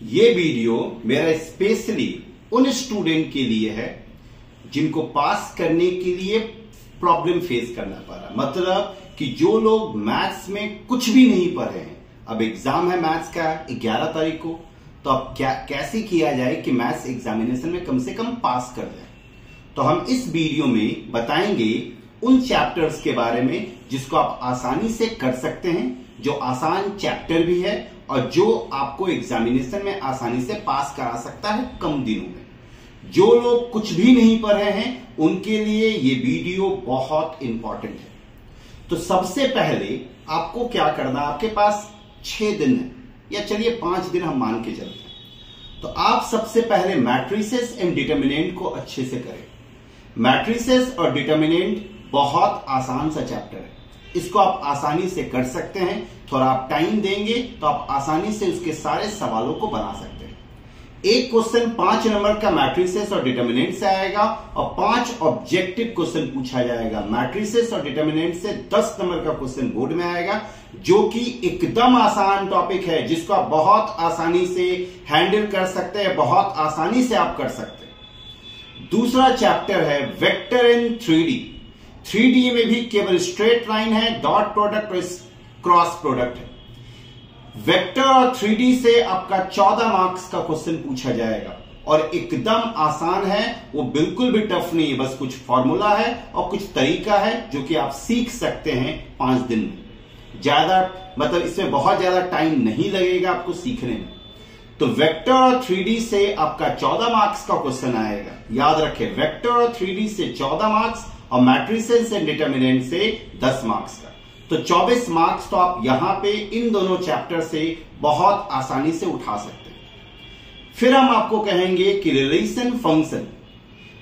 ये वीडियो मेरा स्पेशली उन स्टूडेंट के लिए है जिनको पास करने के लिए प्रॉब्लम फेस करना पड़ा। मतलब कि जो लोग मैथ्स में कुछ भी नहीं पढ़े हैं, अब एग्जाम है मैथ्स का 11 तारीख को, तो अब कैसे किया जाए कि मैथ्स एग्जामिनेशन में कम से कम पास कर जाए। तो हम इस वीडियो में बताएंगे उन चैप्टर्स के बारे में जिसको आप आसानी से कर सकते हैं, जो आसान चैप्टर भी है और जो आपको एग्जामिनेशन में आसानी से पास करा सकता है कम दिनों में। जो लोग कुछ भी नहीं पढ़े हैं उनके लिए ये वीडियो बहुत इंपॉर्टेंट है। तो सबसे पहले आपको क्या करना, आपके पास 6 दिन है या चलिए 5 दिन हम मान के चलते हैं। तो आप सबसे पहले मैट्रिसेस एंड डिटर्मिनेंट को अच्छे से करें। मैट्रिसेस और डिटर्मिनेंट बहुत आसान सा चैप्टर है, इसको आप आसानी से कर सकते हैं। थोड़ा आप टाइम देंगे तो आप आसानी से उसके सारे सवालों को बना सकते हैं। एक क्वेश्चन 5 नंबर का मैट्रिसेस और डिटर्मिनेंट से आएगा और 5 ऑब्जेक्टिव क्वेश्चन पूछा जाएगा। मैट्रिसेस और डिटर्मिनेंट से 10 नंबर का क्वेश्चन बोर्ड में आएगा, जो कि एकदम आसान टॉपिक है, जिसको आप बहुत आसानी से हैंडल कर सकते हैं, बहुत आसानी से आप कर सकते हैं। दूसरा चैप्टर है वेक्टर इन 3D। 3D में भी केवल स्ट्रेट लाइन है, डॉट प्रोडक्ट और क्रॉस प्रोडक्ट है। वेक्टर और 3D से आपका 14 मार्क्स का क्वेश्चन पूछा जाएगा और एकदम आसान है, वो बिल्कुल भी टफ नहीं है। बस कुछ फॉर्मूला है और कुछ तरीका है जो कि आप सीख सकते हैं 5 दिन में। ज्यादा मतलब इसमें बहुत ज्यादा टाइम नहीं लगेगा आपको सीखने में। तो वेक्टर और 3D से आपका 14 मार्क्स का क्वेश्चन आएगा, याद रखें। वेक्टर और 3D से 14 मार्क्स और मैट्रिसेस एंड डिटर्मिनेंट से 10 मार्क्स का, तो 24 मार्क्स तो आप यहां पे इन दोनों चैप्टर से बहुत आसानी से उठा सकते हैं। फिर हम आपको कहेंगे कि रिलेशन फंक्शन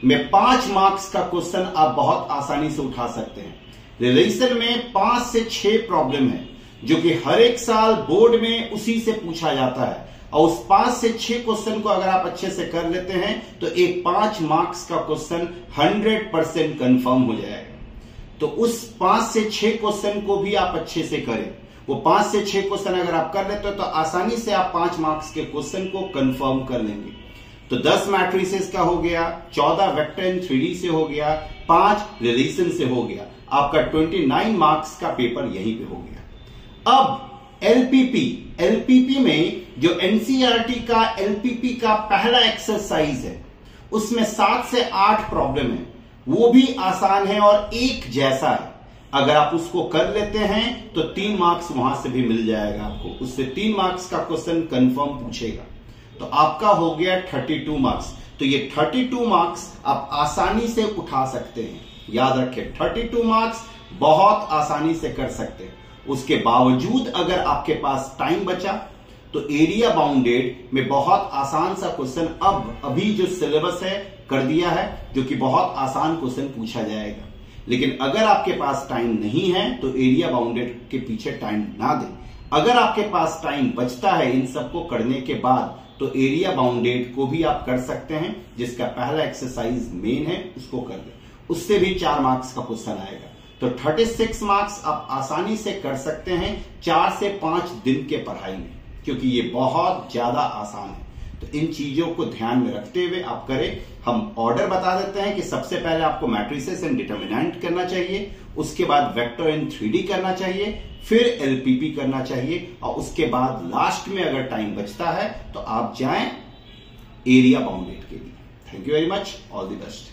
में 5 मार्क्स का क्वेश्चन आप बहुत आसानी से उठा सकते हैं। रिलेशन में 5 से 6 प्रॉब्लम है जो कि हर एक साल बोर्ड में उसी से पूछा जाता है, और उस 5 से 6 क्वेश्चन को अगर आप अच्छे से कर लेते हैं तो एक 5 मार्क्स का क्वेश्चन 100% कंफर्म हो जाएगा। तो उस 5 से 6 क्वेश्चन को भी आप अच्छे से करें। वो 5 से 6 क्वेश्चन अगर आप कर लेते हो तो आसानी से आप 5 मार्क्स के क्वेश्चन को कंफर्म कर लेंगे। तो 10 मैट्रिसेस का हो गया, 14 वेक्टर इन 3D से हो गया, 5 रिलेशन से हो गया। आपका 29 मार्क्स का पेपर यहीं पे हो गया। अब एलपीपी में जो एनसीईआरटी का एलपीपी का पहला एक्सरसाइज है, उसमें 7 से 8 प्रॉब्लम है, वो भी आसान है और एक जैसा है। अगर आप उसको कर लेते हैं तो 3 मार्क्स वहां से भी मिल जाएगा आपको। उससे 3 मार्क्स का क्वेश्चन कंफर्म पूछेगा, तो आपका हो गया 32 मार्क्स। तो ये 32 मार्क्स आप आसानी से उठा सकते हैं, याद रखें। 32 मार्क्स बहुत आसानी से कर सकते हैं। उसके बावजूद अगर आपके पास टाइम बचा तो एरिया बाउंडेड में बहुत आसान सा क्वेश्चन अभी जो सिलेबस है कर दिया है, जो कि बहुत आसान क्वेश्चन पूछा जाएगा। लेकिन अगर आपके पास टाइम नहीं है तो एरिया बाउंडेड के पीछे टाइम ना दें। अगर आपके पास टाइम बचता है इन सबको करने के बाद तो एरिया बाउंडेड को भी आप कर सकते हैं, जिसका पहला एक्सरसाइज मेन है, उसको कर दें। उससे भी 4 मार्क्स का क्वेश्चन आएगा। तो 36 मार्क्स आप आसानी से कर सकते हैं 4 से 5 दिन के पढ़ाई में, क्योंकि ये बहुत ज्यादा आसान है। तो इन चीजों को ध्यान में रखते हुए आप करें। हम ऑर्डर बता देते हैं कि सबसे पहले आपको मैट्रिसेस एंड डिटर्मिनेंट करना चाहिए, उसके बाद वेक्टर इन 3D करना चाहिए, फिर एलपीपी करना चाहिए, और उसके बाद लास्ट में अगर टाइम बचता है तो आप जाएं एरिया बाउंडेड के लिए। Thank you very much, all the best.